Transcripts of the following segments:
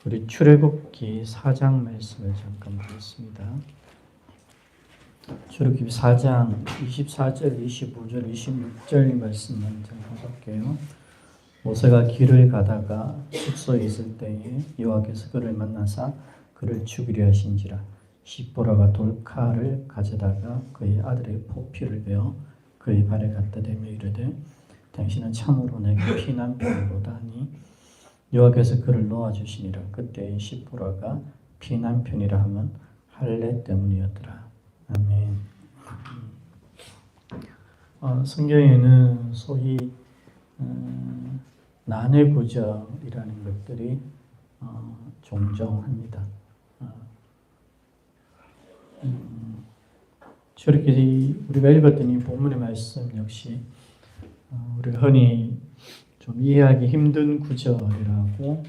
우리 출애굽기 4장 말씀을 잠깐 보겠습니다. 출애굽기 4장 24절, 25절, 26절 말씀만 잠깐 볼게요. 모세가 길을 가다가 숙소에 있을 때에 여호와께서 그를 만나사 그를 죽이려 하신지라. 시보라가 돌칼을 가져다가 그의 아들의 포피를 베어 그의 발에 갖다 대며 이르되 당신은 참으로 내게 피난편이로다 하니 여호와께서 그를 놓아주시니라. 그때 시보라가 피난편이라 하면 할례 때문이었더라. 아멘. 성경에는 소위 난해구절이라는 것들이 종종 합니다. 출애굽기 우리가 읽었던 이 본문의 말씀 역시 우리가 흔히 좀 이해하기 힘든 구절이라고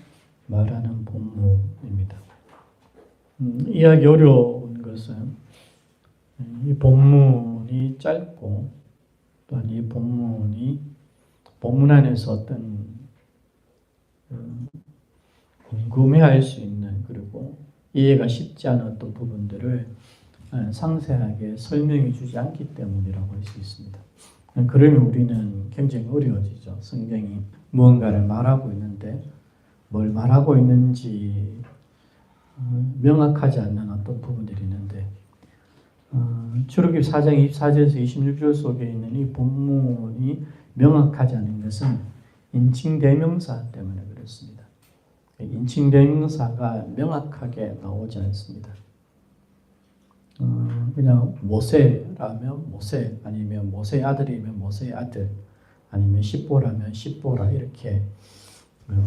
말하는 본문입니다. 이해하기 어려운 것은 이 본문이 짧고 또한 이 본문 안에서 어떤 궁금해할 수 있는 그리고 이해가 쉽지 않은 어떤 부분들을 상세하게 설명해 주지 않기 때문이라고 할 수 있습니다. 그러면 우리는 굉장히 어려워지죠. 성경이 무언가를 말하고 있는데 뭘 말하고 있는지 명확하지 않는 어떤 부분들이 있는데 출애굽기 4장 24절에서 26절 속에 있는 이 본문이 명확하지 않은 것은 인칭대명사 때문에 그렇습니다. 인칭대명사가 명확하게 나오지 않습니다. 그냥 모세라면 모세, 아니면 모세의 아들이면 모세의 아들, 아니면 십보라면 십보라, 이렇게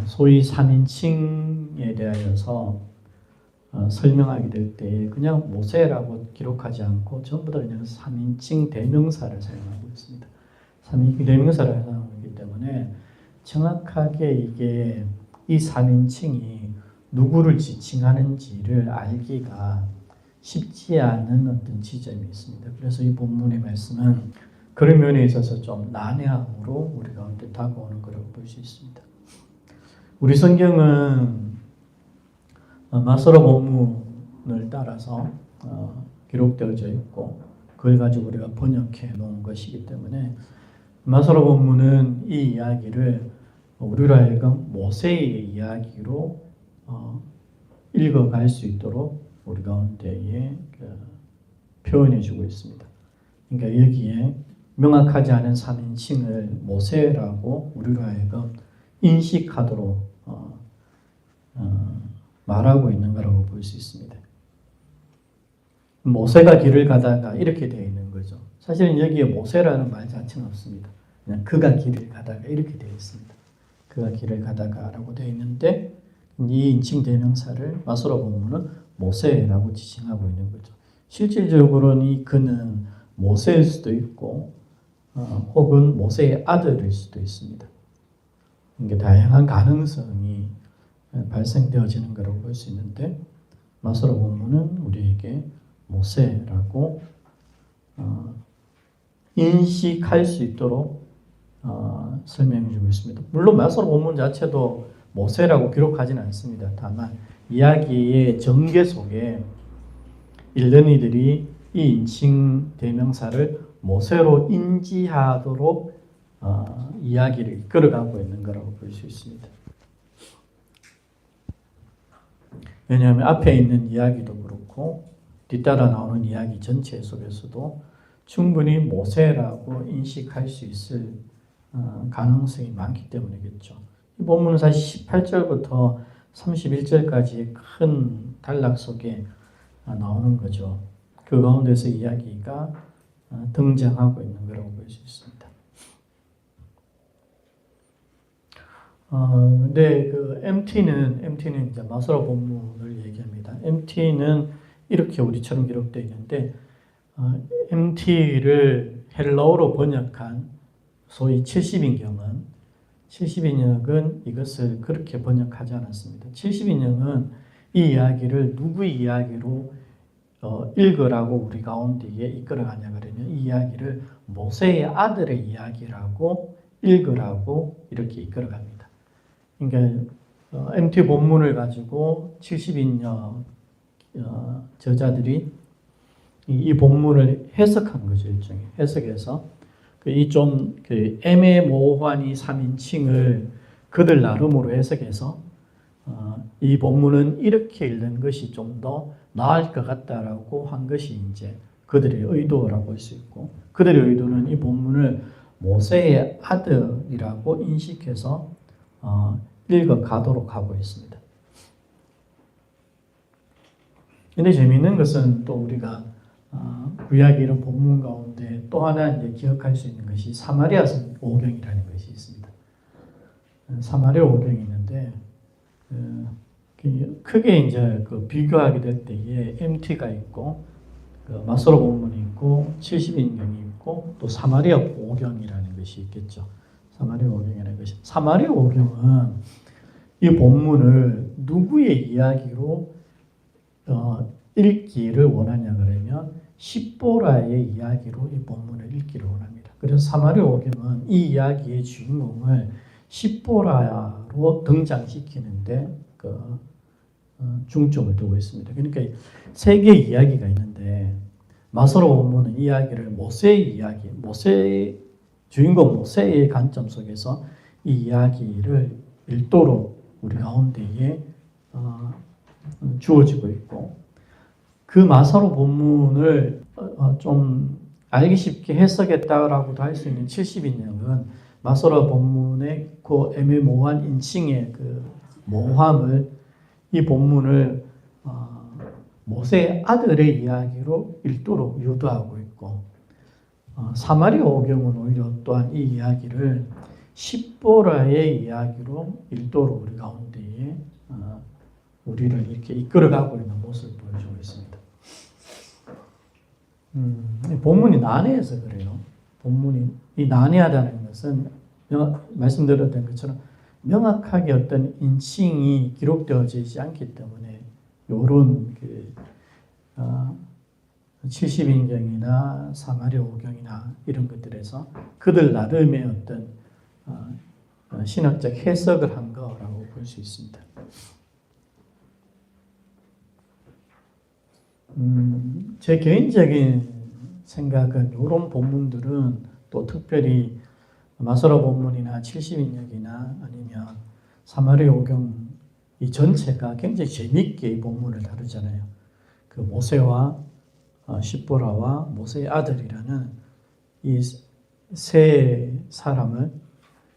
소위 3인칭에 대하여서 설명하게 될 때 그냥 모세라고 기록하지 않고 전부 다 그냥 3인칭 대명사를 사용하고 있습니다. 3인칭 대명사를 사용하기 때문에 정확하게 이게 이 3인칭이 누구를 지칭하는지를 알기가 쉽지 않은 어떤 지점이 있습니다. 그래서 이 본문의 말씀은 그런 면에 있어서 좀 난해함으로 우리 가운데 다가오는 것으로 볼 수 있습니다. 우리 성경은 마소라 본문을 따라서 기록되어져 있고 그걸 가지고 우리가 번역해 놓은 것이기 때문에 마소라 본문은 이 이야기를 우리로 하여금 모세의 이야기로 읽어갈 수 있도록 우리 가운데에 표현해 주고 있습니다. 그러니까 여기에 명확하지 않은 3인칭을 모세라고 우리로 하여금 인식하도록 말하고 있는 거라고 볼 수 있습니다. 모세가 길을 가다가 이렇게 되어 있는 거죠. 사실은 여기에 모세라는 말 자체는 없습니다. 그냥 그가 길을 가다가 이렇게 되어 있습니다. 그가 길을 가다가 라고 되어 있는데 이 인칭 대명사를 마소라 본문은 모세라고 지칭하고 있는 거죠. 실질적으로는 이 그는 모세일 수도 있고 혹은 모세의 아들일 수도 있습니다. 이게 다양한 가능성이 발생되어지는 거라고 볼 수 있는데 마소라 본문은 우리에게 모세라고 인식할 수 있도록 설명해 주고 있습니다. 물론 마소라 본문 자체도 모세라고 기록하지는 않습니다. 다만 이야기의 전개 속에 읽는 이들이 이 인칭 대명사를 모세로 인지하도록 이야기를 이끌어가고 있는 거라고 볼 수 있습니다. 왜냐하면 앞에 있는 이야기도 그렇고 뒤따라 나오는 이야기 전체 속에서도 충분히 모세라고 인식할 수 있을 가능성이 많기 때문이겠죠. 이 본문은 사실 18절부터 31절까지의 큰 단락 속에 나오는 거죠. 그 가운데서 이야기가 등장하고 있는 거라고 볼 수 있습니다. 근데 그 MT는 이제 마소라 본문을 얘기합니다. MT는 이렇게 우리처럼 기록되어 있는데 MT를 헬라어로 번역한 소위 70인역은 이것을 그렇게 번역하지 않았습니다. 70인역은 이 이야기를 누구의 이야기로 읽으라고 우리 가운데에 이끌어가냐 그러면 이 이야기를 모세의 아들의 이야기라고 읽으라고 이렇게 이끌어갑니다. 그러니까 MT 본문을 가지고 70인여 저자들이 이 본문을 해석한 거죠. 일종의 해석해서 이 좀 애매모호한 이 3인칭을 그들 나름으로 해석해서 이 본문은 이렇게 읽는 것이 좀 더 나을 것 같다라고 한 것이 이제 그들의 의도라고 볼 수 있고, 그들의 의도는 이 본문을 모세의 아들이라고 인식해서 읽어가도록 하고 있습니다. 근데 재미있는 것은 또 우리가 구약의 이런 본문 가운데 또 하나 이제 기억할 수 있는 것이 사마리아 오경이라는 것이 있습니다. 사마리아 오경이 있는데 크게 이제 비교하게 될 때에 MT가 있고 마소로 본문이 있고 70인경이 있고 또 사마리아 오경이라는 것이 있겠죠. 사마리아 오경이라는 것이 사마리아 오경은 이 본문을 누구의 이야기로 읽기를 원하냐 그러면 십보라의 이야기로 이 본문을 읽기를 원합니다. 그래서 사마리아 오경은 이 이야기의 주인공을 십보라로 등장시키는데 중점을 두고 있습니다. 그러니까 세 개의 이야기가 있는데 마소로 본문은 이야기를 모세의 이야기, 주인공 모세의 관점 속에서 이 이야기를 읽도록 우리 가운데에 주어지고 있고, 그 마소로 본문을 좀 알기 쉽게 해석했다라고도 할 수 있는 70인역은 마소로 본문의 그 애매모호한 인칭의 그 모호함을 이 본문을 모세의 아들의 이야기로 읽도록 유도하고 있고, 사마리아 오경은 오히려 또한 이 이야기를 십보라의 이야기로 읽도록 우리 가운데에 우리를 이렇게 이끌어가고 있는 모습을 보여주고 있습니다. 본문이 난해해서 그래요. 본문이 난해하다는 것은 말씀드렸던 것처럼 명확하게 어떤 인칭이 기록되어지지 않기 때문에 이런 70인경이나 사마리아 오경이나 이런 것들에서 그들 나름의 어떤 신학적 해석을 한 거라고 볼 수 있습니다. 제 개인적인 생각은 이런 본문들은 또 특별히 마소로 본문이나 70인역이나 아니면 사마리아 오경 이 전체가 굉장히 재미있게 이 본문을 다루잖아요. 그 모세와 십보라와 모세의 아들이라는 이 세 사람을,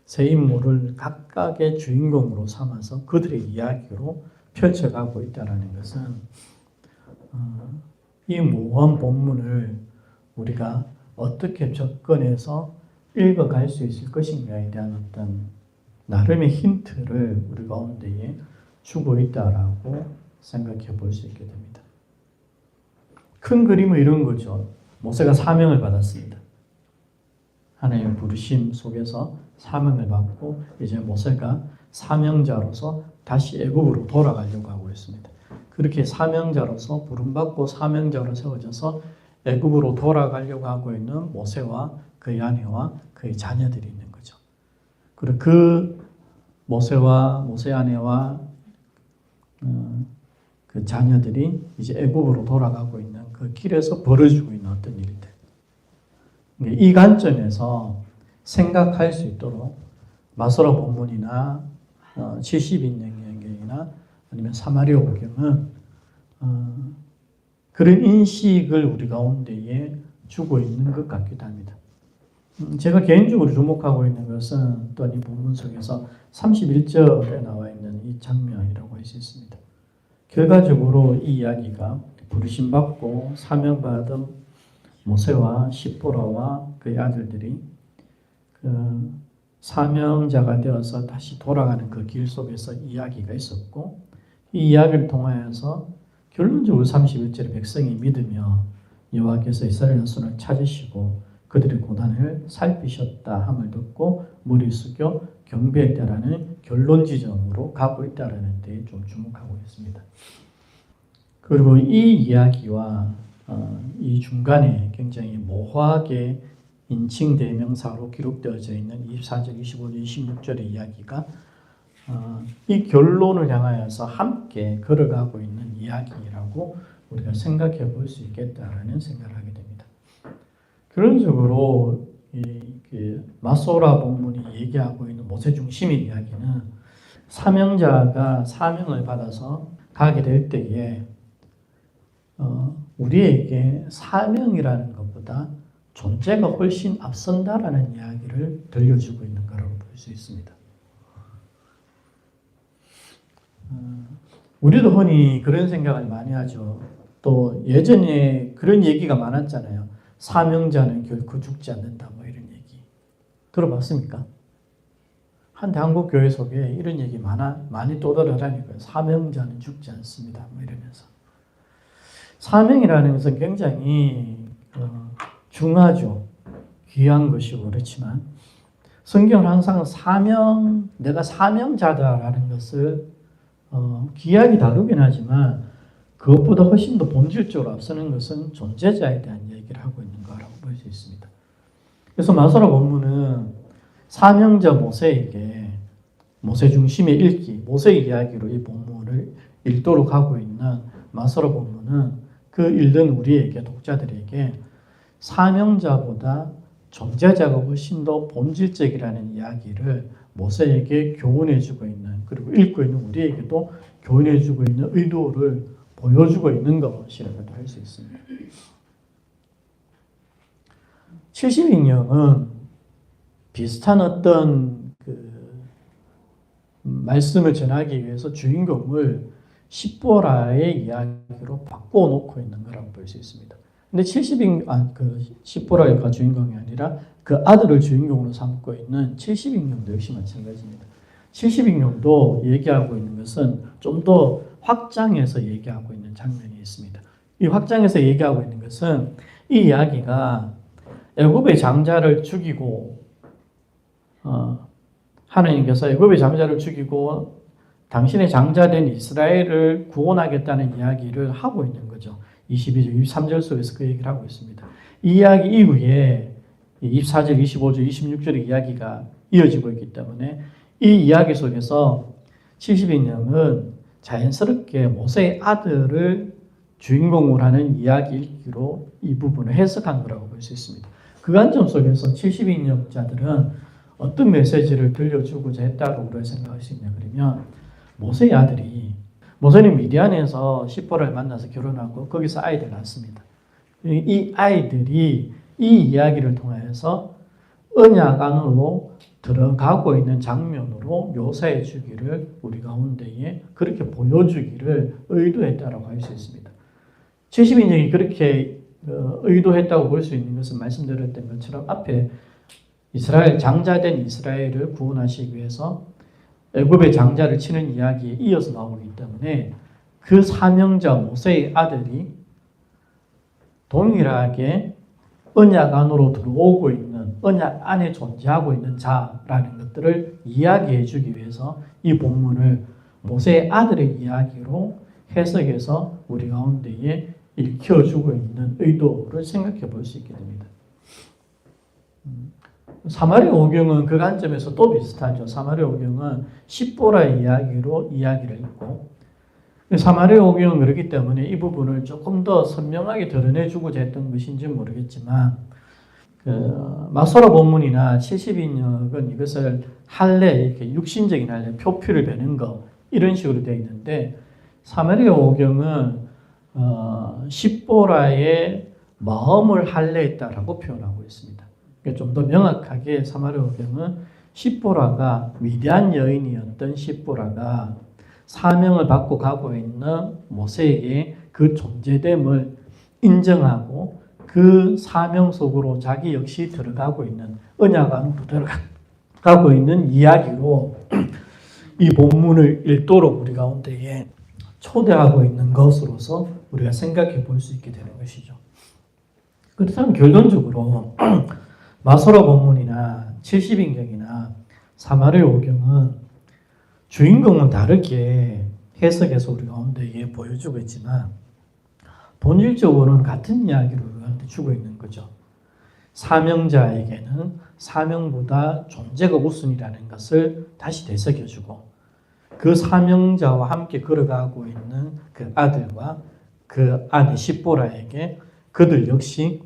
세 인물을 각각의 주인공으로 삼아서 그들의 이야기로 펼쳐가고 있다는 것은 이 모호한 본문을 우리가 어떻게 접근해서 읽어갈 수 있을 것인가에 대한 어떤 나름의 힌트를 우리 가운데에 주고 있다라고 생각해 볼 수 있게 됩니다. 큰 그림은 이런 거죠. 모세가 사명을 받았습니다. 하나님의 부르심 속에서 사명을 받고 이제 모세가 사명자로서 다시 애굽으로 돌아가려고 하고 있습니다. 그렇게 사명자로서 부름받고 사명자로 세워져서 애굽으로 돌아가려고 하고 있는 모세와 그의 아내와 그의 자녀들이 있는 거죠. 그리고 그 모세와 모세의 아내와 그 자녀들이 이제 애굽으로 돌아가고 있는 그 길에서 벌어지고 있는 어떤 일들. 이 관점에서 생각할 수 있도록 마소로 본문이나 70인역이나 아니면 사마리아 오경은 그런 인식을 우리 가운데에 주고 있는 것 같기도 합니다. 제가 개인적으로 주목하고 있는 것은 또한 이 본문 속에서 31절에 나와 있는 이 장면이라고 할 수 있습니다. 결과적으로 이 이야기가 부르심받고 사명받은 모세와 십보라와 그의 아들들이 그 사명자가 되어서 다시 돌아가는 그 길 속에서 이야기가 있었고, 이 이야기를 통하여서 결론적으로 31절에 백성이 믿으며 여호와께서 이스라엘 손을 찾으시고 그들의 고난을 살피셨다 함을 듣고 머리 숙여 경배했다라는 결론 지점으로 가고 있다라는 데 좀 주목하고 있습니다. 그리고 이 이야기와 이 중간에 굉장히 모호하게 인칭 대명사로 기록되어져 있는 24절, 25절, 26절의 이야기가 이 결론을 향하여서 함께 걸어가고 있는 이야기라고 우리가 생각해 볼 수 있겠다라는 생각을 하게 됩니다. 결론적으로 마소라 본문이 얘기하고 있는 모세 중심의 이야기는 사명자가 사명을 받아서 가게 될 때에 우리에게 사명이라는 것보다 존재가 훨씬 앞선다라는 이야기를 들려주고 있는 거라고 볼 수 있습니다. 우리도 흔히 그런 생각을 많이 하죠. 또 예전에 그런 얘기가 많았잖아요. 사명자는 결코 죽지 않는다, 뭐 이런 얘기 들어봤습니까? 한데 한국 교회 속에 이런 얘기 많이 떠들어다니고요. 사명자는 죽지 않습니다, 뭐 이러면서. 사명이라는 것은 굉장히 중하죠. 귀한 것이고 그렇지만 성경은 항상 내가 사명자다라는 것을 귀하게 다루긴 하지만 그것보다 훨씬 더 본질적으로 앞서는 것은 존재자에 대한 얘기를 하고 있는 거라고 볼 수 있습니다. 그래서 마소라 본문은 사명자 모세에게 모세 중심의 읽기, 모세의 이야기로 이 본문을 읽도록 하고 있는 마소라 본문은 그 읽는 우리에게, 독자들에게 사명자보다 존재자가 훨씬 더 본질적이라는 이야기를 모세에게 교훈해주고 있는, 그리고 읽고 있는 우리에게도 교훈해주고 있는 의도를 보여주고 있는 것이라고도 할 수 있습니다. 70인명은 비슷한 어떤 말씀을 전하기 위해서 주인공을 십보라의 이야기로 바꿔놓고 있는 거라고 볼 수 있습니다. 근데 10보라가 주인공이 아니라 그 아들을 주인공으로 삼고 있는 70인명도 역시 마찬가지입니다. 70인명도 얘기하고 있는 것은 좀 더 확장해서 얘기하고 있는 장면이 있습니다. 이 확장해서 얘기하고 있는 것은 이 이야기가 애굽의 장자를 죽이고 하나님께서 애굽의 장자를 죽이고 당신의 장자된 이스라엘을 구원하겠다는 이야기를 하고 있는 거죠. 22절, 23절 속에서 그 얘기를 하고 있습니다. 이 이야기 이후에 24절, 25절, 26절의 이야기가 이어지고 있기 때문에 이 이야기 속에서 70인명은 자연스럽게 모세의 아들을 주인공으로 하는 이야기 읽기로 이 부분을 해석한 거라고 볼 수 있습니다. 그 관점 속에서 70인명자들은 어떤 메시지를 들려주고자 했다고 우리가 생각할 수 있냐 그러면 모세의 아들이 모세는 미디안에서 십보라를 만나서 결혼하고 거기서 아이를 낳습니다. 이 아이들이 이 이야기를 통해서 언약 안으로 들어가고 있는 장면으로 묘사해 주기를 우리 가운데에 그렇게 보여주기를 의도했다라고 할 수 있습니다. 70인명이 그렇게 의도했다고 볼 수 있는 것은 말씀드렸던 것처럼 앞에 이스라엘 장자된 이스라엘을 구원하시기 위해서 애굽의 장자를 치는 이야기에 이어서 나오기 때문에 그 사명자 모세의 아들이 동일하게 언약 안으로 들어오고 있는, 언약 안에 존재하고 있는 자라는 것들을 이야기해 주기 위해서 이 본문을 모세의 아들의 이야기로 해석해서 우리 가운데에 읽혀주고 있는 의도를 생각해 볼 수 있게 됩니다. 사마리아 오경은 그 관점에서 또 비슷하죠. 사마리아 오경은 십보라의 이야기로 이야기를 읽고 사마리아 오경은 그렇기 때문에 이 부분을 조금 더 선명하게 드러내주고자 했던 것인지 모르겠지만 마소라 본문이나 70인역은 이것을 할례, 이렇게 육신적인 할례, 표피를 베는 거 이런 식으로 되어 있는데 사마리아 오경은 십보라의 마음을 할례했다라고 표현하고 있습니다. 좀 더 명확하게 사마리아 오경은 십보라가 위대한 여인이었던 십보라가 사명을 받고 가고 있는 모세에게 그 존재됨을 인정하고 그 사명 속으로 자기 역시 들어가고 있는 언약 안으로 들어가고 있는 이야기로 이 본문을 읽도록 우리 가운데에 초대하고 있는 것으로서 우리가 생각해 볼 수 있게 되는 것이죠. 그렇다면 결론적으로 마소라 본문이나 70인경이나 사마리아 오경은 주인공은 다르게 해석해서 우리 가운데에 보여주고 있지만 본질적으로는 같은 이야기를 우리한테 주고 있는 거죠. 사명자에게는 사명보다 존재가 우선이라는 것을 다시 되새겨주고 그 사명자와 함께 걸어가고 있는 그 아들과 그 아내 십보라에게 그들 역시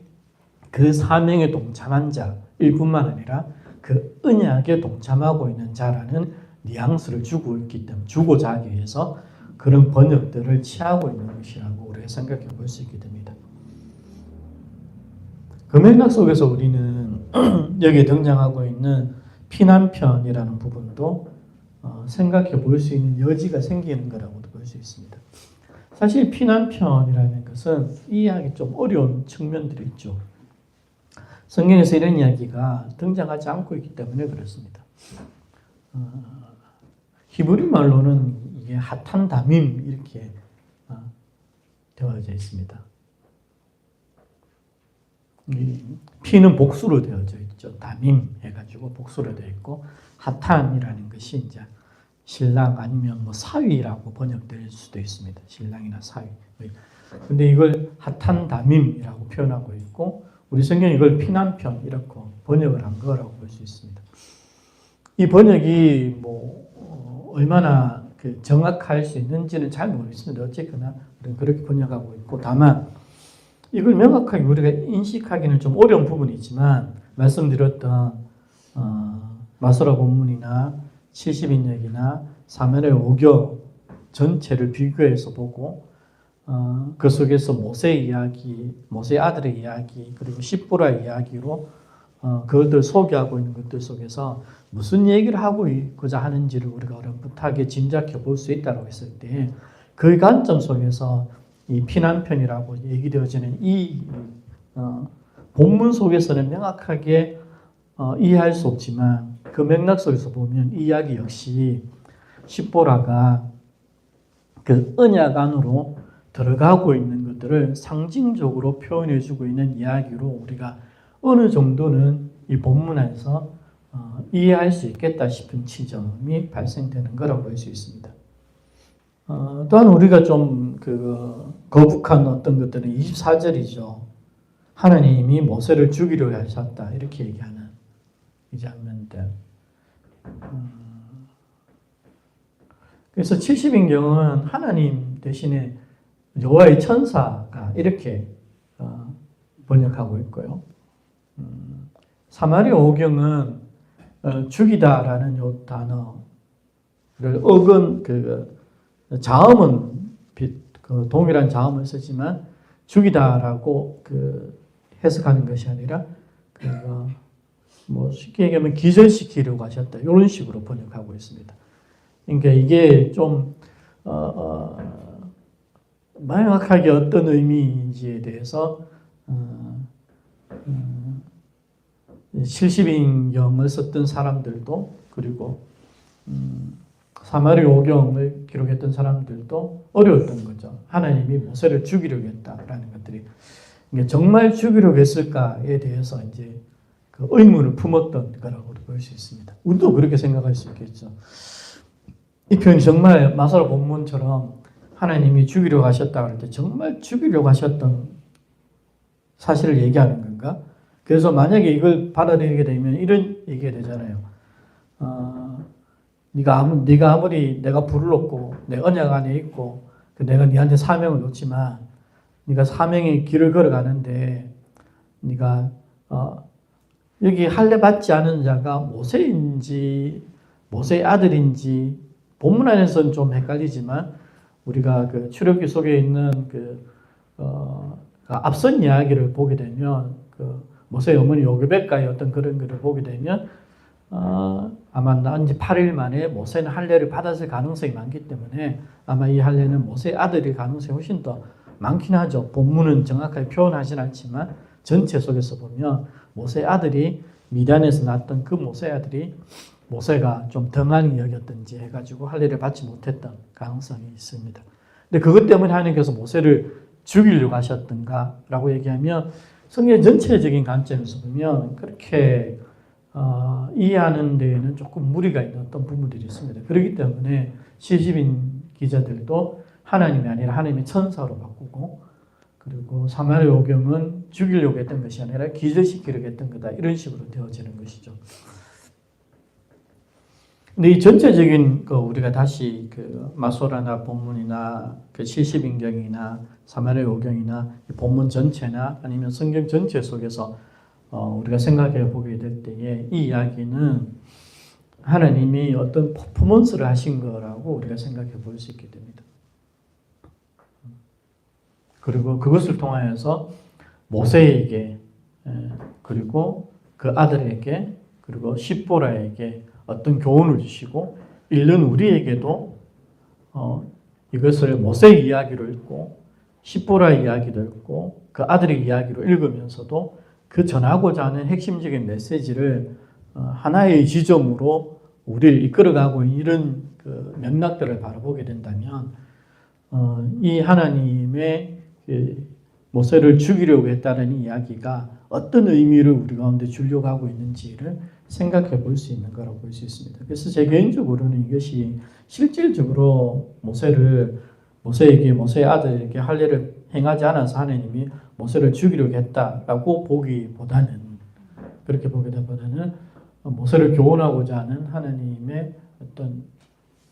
그 사명에 동참한 자일 뿐만 아니라 그 언약에 동참하고 있는 자라는 뉘앙스를 주고 있기 때문에 주고자 하기 위해서 그런 번역들을 취하고 있는 것이라고 우리가 생각해 볼 수 있게 됩니다. 그 맥락 속에서 우리는 여기에 등장하고 있는 피난편이라는 부분도 생각해 볼 수 있는 여지가 생기는 거라고도 볼 수 있습니다. 사실 피난편이라는 것은 이해하기 좀 어려운 측면들이 있죠. 성경에서 이런 이야기가 등장하지 않고 있기 때문에 그렇습니다. 히브리 말로는 이게 하탄 다밈 이렇게 되어져 있습니다. 피는 복수로 되어져 있죠. 다밈 해가지고 복수로 되어 있고 하탄이라는 것이 이제 신랑 아니면 뭐 사위라고 번역될 수도 있습니다. 신랑이나 사위. 근데 이걸 하탄 다밈이라고 표현하고 있고 우리 성경이 이걸 피난편 이렇게 번역을 한 거라고 볼 수 있습니다. 이 번역이 뭐 얼마나 정확할 수 있는지는 잘 모르겠습니다. 어쨌거나 그렇게 번역하고 있고 다만 이걸 명확하게 우리가 인식하기는 좀 어려운 부분이 있지만 말씀드렸던 마소라 본문이나 70인역이나 사무엘 5경 전체를 비교해서 보고 그 속에서 모세 이야기, 모세 아들의 이야기 그리고 십보라 이야기로 그것들 소개하고 있는 것들 속에서 무슨 얘기를 하고 있고자 하는지를 우리가 어렴풋하게 짐작해 볼 수 있다고 했을 때 그 관점 속에서 이 피난편이라고 얘기되어지는 이 본문 속에서는 명확하게 이해할 수 없지만 그 맥락 속에서 보면 이 이야기 역시 십보라가 그 언약 안으로 들어가고 있는 것들을 상징적으로 표현해주고 있는 이야기로 우리가 어느 정도는 이 본문 안에서 이해할 수 있겠다 싶은 지점이 발생되는 거라고 볼 수 있습니다. 또한 우리가 좀 거북한 어떤 것들은 24절이죠. 하나님이 모세를 죽이려 하셨다 이렇게 얘기하는 이 장면들. 그래서 70인경은 하나님 대신에 여호와의 천사가 이렇게 번역하고 있고요. 사마리아 5경은 죽이다라는 요 단어를 자음은 동일한 자음을 쓰지만 죽이다라고 해석하는 것이 아니라 뭐 쉽게 얘기하면 기절시키려고 하셨다 이런 식으로 번역하고 있습니다. 그러니까 이게 좀 명확하게 어떤 의미인지에 대해서 70인경을 썼던 사람들도 그리고 사마리아 5경을 기록했던 사람들도 어려웠던 거죠. 하나님이 모세를 죽이려고 했다라는 것들이 정말 죽이려고 했을까에 대해서 이제 그 의문을 품었던 거라고 볼 수 있습니다. 우리도 그렇게 생각할 수 있겠죠. 이 표현이 정말 마소라 본문처럼 하나님이 죽이려고 하셨다 할 때 정말 죽이려고 하셨던 사실을 얘기하는 건가? 그래서 만약에 이걸 받아들이게 되면 이런 얘기가 되잖아요. 네가 아무리 내가 불을 놓고 내 언약 안에 있고 내가 네한테 사명을 놓지만 네가 사명의 길을 걸어가는데 네가 여기 할례 받지 않은 자가 모세인지 모세의 아들인지 본문 안에서는 좀 헷갈리지만 우리가 출애굽기 속에 있는 앞선 이야기를 보게 되면 모세의 어머니 요게벳과의 어떤 그런 것을 보게 되면 아마 난 지 8일 만에 모세는 할례를 받았을 가능성이 많기 때문에 아마 이 할례는 모세의 아들일 가능성이 훨씬 더 많긴 하죠. 본문은 정확하게 표현하진 않지만 전체 속에서 보면 모세의 아들이 미디안에서 낳았던 그 모세의 아들이 모세가 좀 덩한히 여겼든지 해가지고 할례를 받지 못했던 가능성이 있습니다. 근데 그것 때문에 하나님께서 모세를 죽이려고 하셨던가라고 얘기하면 성경 전체적인 관점에서 보면 그렇게 이해하는 데에는 조금 무리가 있는 어떤 부분들이 있습니다. 그렇기 때문에 시집인 기자들도 하나님이 아니라 하나님의 천사로 바꾸고 그리고 사마리아 5경은 죽이려고 했던 것이 아니라 기절시키려고 했던 거다 이런 식으로 되어지는 것이죠. 근데 이 전체적인 우리가 다시 그 마소라나 본문이나 그 70인경이나 사마리아 오경이나 본문 전체나 아니면 성경 전체 속에서 우리가 생각해 보게 될 때에 이 이야기는 하나님이 어떤 퍼포먼스를 하신 거라고 우리가 생각해 볼 수 있게 됩니다. 그리고 그것을 통하여서 모세에게 그리고 그 아들에게 그리고 십보라에게 어떤 교훈을 주시고 읽는 우리에게도 이것을 모세 이야기로 읽고 십보라 이야기로 읽고 그 아들의 이야기로 읽으면서도 그 전하고자 하는 핵심적인 메시지를 하나의 지점으로 우리를 이끌어가고 있는 이런 그 맥락들을 바라보게 된다면 이 하나님의 모세를 죽이려고 했다는 이야기가 어떤 의미를 우리 가운데 주려고 하고 있는지를 생각해 볼 수 있는 거라고 볼 수 있습니다. 그래서 제 개인적으로는 이것이 실질적으로 모세에게 모세의 아들에게 할 일을 행하지 않아서 하나님이 모세를 죽이려고 했다라고 보기보다는 그렇게 보기보다는 모세를 교훈하고자 하는 하나님의 어떤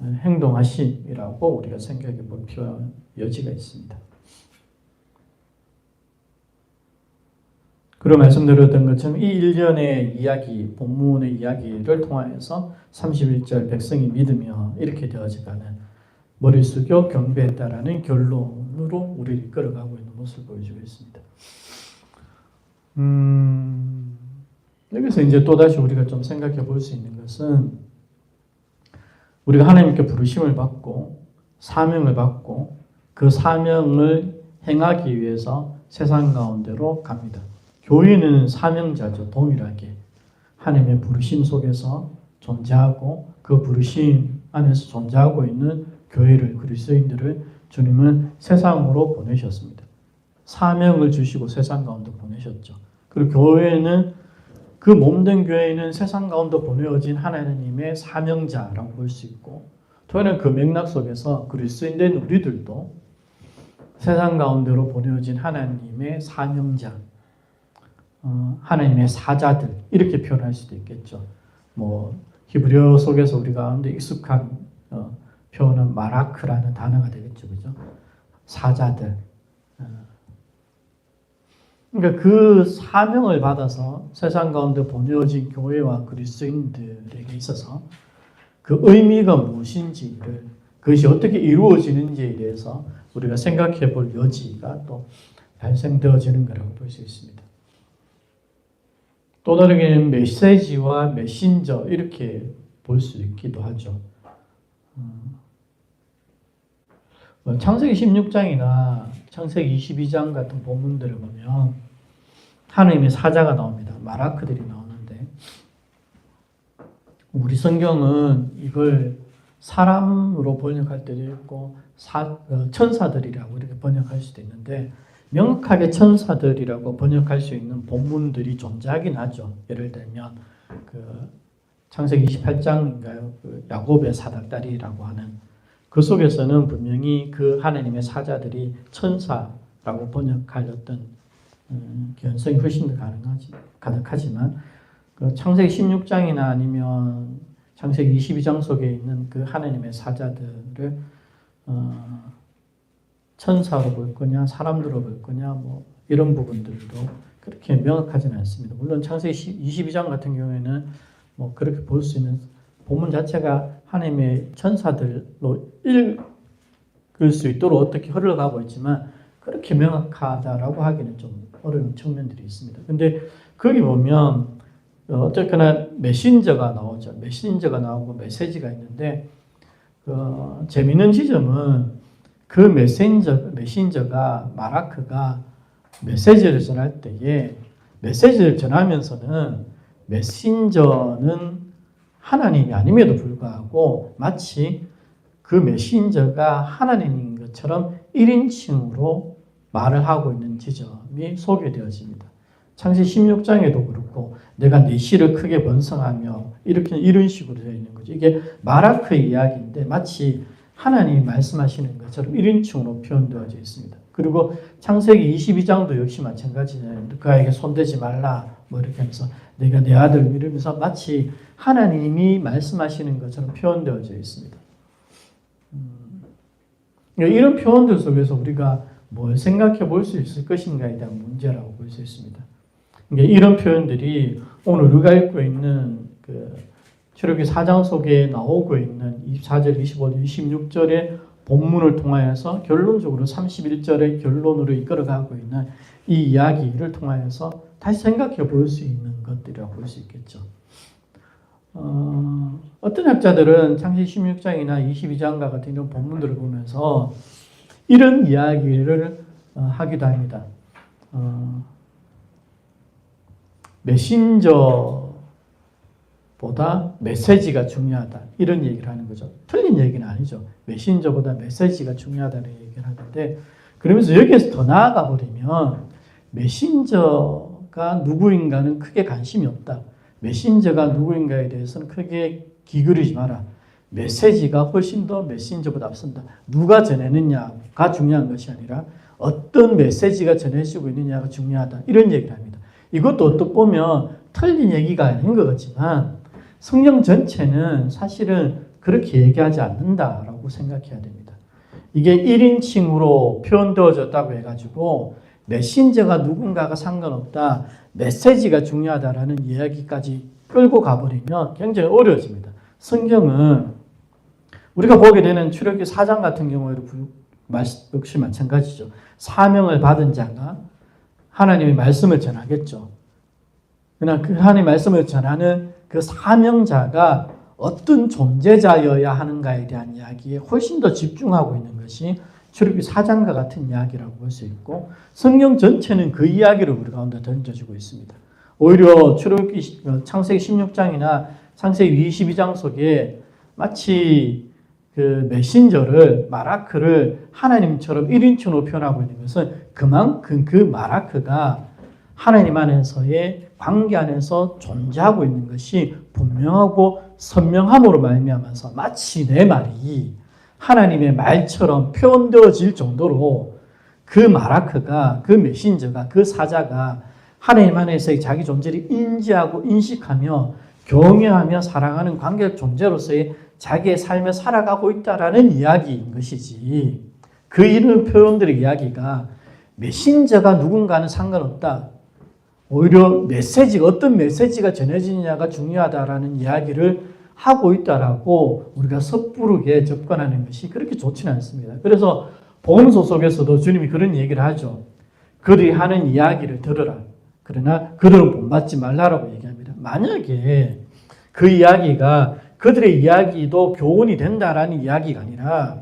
행동하심이라고 우리가 생각해 볼 필요한 여지가 있습니다. 그리고 말씀드렸던 것처럼 이 일련의 이야기, 본문의 이야기를 통하여서 31절 백성이 믿으며 이렇게 되어져가는 머리 숙여 경배했다라는 결론으로 우리를 이끌어가고 있는 모습을 보여주고 있습니다. 여기서 이제 또다시 우리가 좀 생각해 볼 수 있는 것은 우리가 하나님께 부르심을 받고 사명을 받고 그 사명을 행하기 위해서 세상 가운데로 갑니다. 교회는 사명자죠. 동일하게 하나님의 부르심 속에서 존재하고 그 부르심 안에서 존재하고 있는 교회를 그리스도인들을 주님은 세상으로 보내셨습니다. 사명을 주시고 세상 가운데 보내셨죠. 그리고 교회는 그 몸된 교회는 세상 가운데 보내어진 하나님의 사명자라고 볼 수 있고 또는 그 맥락 속에서 그리스도인된 우리들도 세상 가운데로 보내어진 하나님의 사명자 하나님의 사자들 이렇게 표현할 수도 있겠죠. 히브리어 속에서 우리 가운데 익숙한 표현은 마라크라는 단어가 되겠죠, 그죠? 사자들. 그러니까 그 사명을 받아서 세상 가운데 보내어진 교회와 그리스도인들에게 있어서 그 의미가 무엇인지를 그것이 어떻게 이루어지는지에 대해서 우리가 생각해 볼 여지가 또 발생되어지는 거라고 볼 수 있습니다. 또 다르게는 메시지와 메신저 이렇게 볼 수 있기도 하죠. 창세기 16장이나 창세기 22장 같은 본문들을 보면 하나님의 사자가 나옵니다. 마라크들이 나오는데 우리 성경은 이걸 사람으로 번역할 때도 있고 천사들이라고 이렇게 번역할 수도 있는데 명확하게 천사들이라고 번역할 수 있는 본문들이 존재하긴 하죠. 예를 들면 창세기 28장인가요? 야곱의 사닥다리라고 하는 그 속에서는 분명히 그 하나님의 사자들이 천사라고 번역하였던 개연성이 훨씬 더 가득하지만 창세기 16장이나 아니면 창세기 22장 속에 있는 그 하나님의 사자들을 천사로 볼 거냐, 사람들로 볼 거냐, 이런 부분들도 그렇게 명확하지는 않습니다. 물론 창세기 22장 같은 경우에는 그렇게 볼 수 있는 본문 자체가 하나님의 천사들로 읽을 수 있도록 어떻게 흘러가고 있지만 그렇게 명확하다라고 하기는 좀 어려운 측면들이 있습니다. 근데 거기 보면 어쨌거나 메신저가 나오죠. 메신저가 나오고 메시지가 있는데 재미있는 지점은 그 메신저가 마라크가 메시지를 전할 때에 메시지를 전하면서는 메신저는 하나님이 아님에도 불구하고 마치 그 메신저가 하나님인 것처럼 1인칭으로 말을 하고 있는 지점이 소개되어집니다. 창세기 16장에도 그렇고 내가 네 씨를 크게 번성하며 이런 식으로 되어 있는 거죠. 이게 마라크의 이야기인데 마치 하나님이 말씀하시는 것처럼 1인칭으로 표현되어져 있습니다. 그리고 창세기 22장도 역시 마찬가지예요. 그에게 손대지 말라 뭐 이렇게 하면서 내가 내 아들 이러면서 마치 하나님이 말씀하시는 것처럼 표현되어져 있습니다. 이런 표현들 속에서 우리가 뭘 생각해 볼 수 있을 것인가에 대한 문제라고 볼 수 있습니다. 이런 표현들이 오늘 우리가 읽고 있는 출애굽기 4장 속에 나오고 있는 24절, 25절, 26절의 본문을 통하여서 결론적으로 31절의 결론으로 이끌어가고 있는 이 이야기를 통하여서 다시 생각해 볼 수 있는 것들이라고 볼 수 있겠죠. 어떤 학자들은 창세기 16장이나 22장과 같은 이런 본문들을 보면서 이런 이야기를 하기도 합니다. 메신저보다 메시지가 중요하다. 이런 얘기를 하는 거죠. 틀린 얘기는 아니죠. 메신저보다 메시지가 중요하다는 얘기를 하는데, 그러면서 여기에서 더 나아가 버리면 메신저가 누구인가는 크게 관심이 없다. 메신저가 누구인가에 대해서는 크게 기울이지 마라. 메시지가 훨씬 더 메신저보다 앞선다. 누가 전해느냐가 중요한 것이 아니라 어떤 메시지가 전해지고 있느냐가 중요하다. 이런 얘기를 합니다. 이것도 어떻게 보면 틀린 얘기가 아닌 것 같지만 성경 전체는 사실은 그렇게 얘기하지 않는다라고 생각해야 됩니다. 이게 1인칭으로 표현되어졌다고 해가지고 메신저가 누군가가 상관없다, 메시지가 중요하다라는 이야기까지 끌고 가버리면 굉장히 어려워집니다. 성경은 우리가 보게 되는 출애굽기 4장 같은 경우에도 역시 마찬가지죠. 사명을 받은 자가 하나님의 말씀을 전하겠죠. 그러나 그 하나님의 말씀을 전하는 그 사명자가 어떤 존재자여야 하는가에 대한 이야기에 훨씬 더 집중하고 있는 것이 출애굽기 4장과 같은 이야기라고 볼 수 있고, 성경 전체는 그 이야기를 우리 가운데 던져주고 있습니다. 오히려 창세기 16장이나 창세기 22장 속에 마치 그 메신저를, 마라크를 하나님처럼 1인칭으로 표현하고 있는 것은 그만큼 그 마라크가 하나님 안에서의 관계 안에서 존재하고 있는 것이 분명하고 선명함으로 말미암아서 마치 내 말이 하나님의 말처럼 표현되어질 정도로 그 마라크가, 그 메신저가, 그 사자가 하나님 안에서의 자기 존재를 인지하고 인식하며 경외하며 사랑하는 관계적 존재로서의 자기의 삶을 살아가고 있다라는 이야기인 것이지, 그 이런 표현들의 이야기가 메신저가 누군가는 상관없다, 오히려 메시지가 어떤 메시지가 전해지느냐가 중요하다라는 이야기를 하고 있다라고 우리가 섣부르게 접근하는 것이 그렇게 좋지는 않습니다. 그래서 복음서 속에서도 주님이 그런 얘기를 하죠. 그들이 하는 이야기를 들으라. 그러나 그들은 본받지 말라라고 얘기합니다. 만약에 그 이야기가 그들의 이야기도 교훈이 된다라는 이야기가 아니라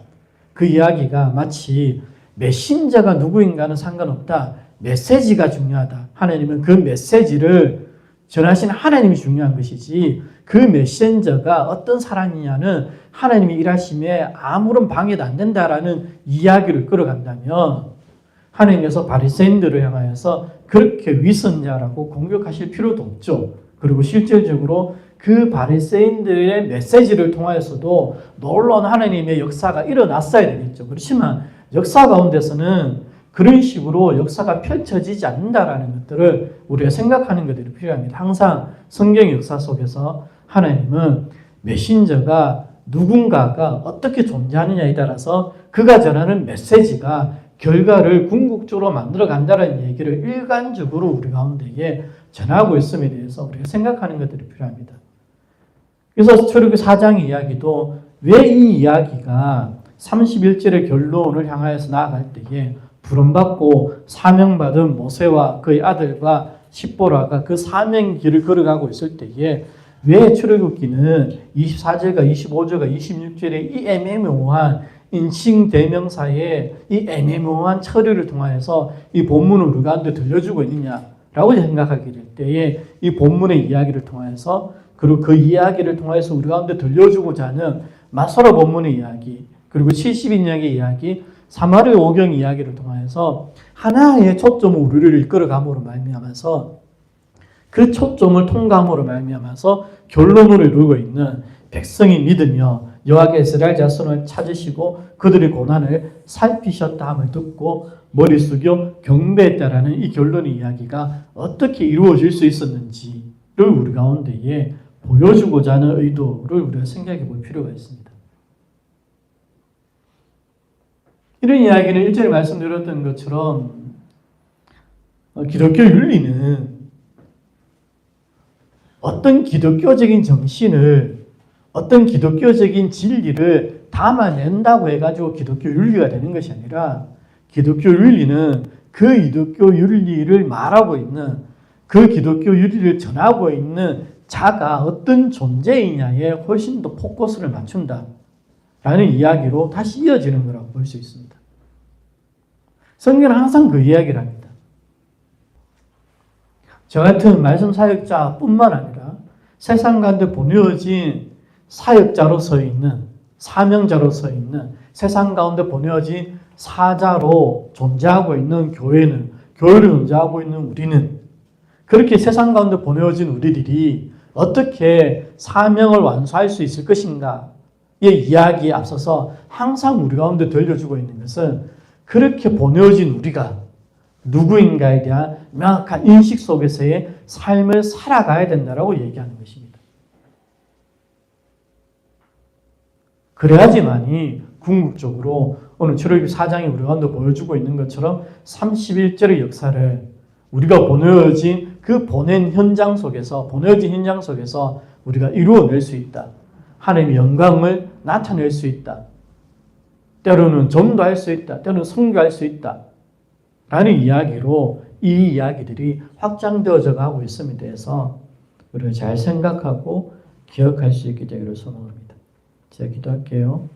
그 이야기가 마치 메신저가 누구인가는 상관없다, 메시지가 중요하다, 하나님은 그 메시지를 전하신 하나님이 중요한 것이지 그 메신저가 어떤 사람이냐는 하나님이 일하심에 아무런 방해도 안 된다라는 이야기를 끌어간다면 하나님께서 바리새인들을 향하여서 그렇게 위선자라고 공격하실 필요도 없죠. 그리고 실질적으로 그 바리새인들의 메시지를 통하여서도 놀라운 하나님의 역사가 일어났어야 되겠죠. 그렇지만 역사 가운데서는 그런 식으로 역사가 펼쳐지지 않는다라는 것들을 우리가 생각하는 것들이 필요합니다. 항상 성경의 역사 속에서 하나님은 메신저가 누군가가 어떻게 존재하느냐에 따라서 그가 전하는 메시지가 결과를 궁극적으로 만들어 간다는 얘기를 일관적으로 우리 가운데에 전하고 있음에 대해서 우리가 생각하는 것들이 필요합니다. 그래서 출애굽기 4장 이야기도 왜 이 이야기가 31절의 결론을 향하여서 나아갈 때에 부름받고 사명받은 모세와 그의 아들과 십보라가 그 사명 길을 걸어가고 있을 때에 왜 출애굽기는 24절과 25절과 26절의 이 애매모호한 인칭 대명사의 이 애매모호한 처리를 통하여서 이 본문을 우리 가운데 들려주고 있느냐라고 생각하게 될 때에 이 본문의 이야기를 통해서, 그리고 그 이야기를 통해서 우리 가운데 들려주고자 하는 마소라 본문의 이야기, 그리고 70인역의 이야기, 사마리아 오경 이야기를 통해서 하나의 초점으로 우리를 이끌어감으로 말미암아서 그 초점을 통감으로 말미암아서 결론으로 이루고 있는 백성이 믿으며 여호와께서 이스라엘 자손을 찾으시고 그들의 고난을 살피셨다 함을 듣고 머리 숙여 경배했다라는 이 결론의 이야기가 어떻게 이루어질 수 있었는지를 우리 가운데에 보여주고자 하는 의도를 우리가 생각해 볼 필요가 있습니다. 이런 이야기는 1절에 말씀드렸던 것처럼 기독교 윤리는 어떤 기독교적인 정신을, 어떤 기독교적인 진리를 담아낸다고 해가지고 기독교 윤리가 되는 것이 아니라 기독교 윤리는 그 기독교 윤리를 말하고 있는, 그 기독교 윤리를 전하고 있는 자가 어떤 존재이냐에 훨씬 더 포커스를 맞춘다 라는 이야기로 다시 이어지는 거라고 볼 수 있습니다. 성경은 항상 그 이야기를 합니다. 저 같은 말씀 사역자뿐만 아니라 세상 가운데 보내어진 사역자로서 있는, 사명자로서 있는, 세상 가운데 보내어진 사자로 존재하고 있는 교회를 존재하고 있는 우리는, 그렇게 세상 가운데 보내어진 우리들이 어떻게 사명을 완수할 수 있을 것인가의 이야기에 앞서서 항상 우리 가운데 들려주고 있는 것은 그렇게 보내어진 우리가 누구인가에 대한 명확한 인식 속에서의 삶을 살아가야 된다라고 얘기하는 것입니다. 그래야지만이 궁극적으로 오늘 출애굽기 4장이 우리 가운데 보여주고 있는 것처럼 31절의 역사를 우리가 보내어진 그 보내어진 현장 속에서 우리가 이루어낼 수 있다. 하나님의 영광을 나타낼 수 있다. 때로는 전도할 수 있다. 때로는 선교할 수 있다. 라는 이야기로 이 이야기들이 확장되어져 가고 있음에 대해서 우리가 잘 생각하고 기억할 수 있게 되기를 소망합니다. 제가 기도할게요.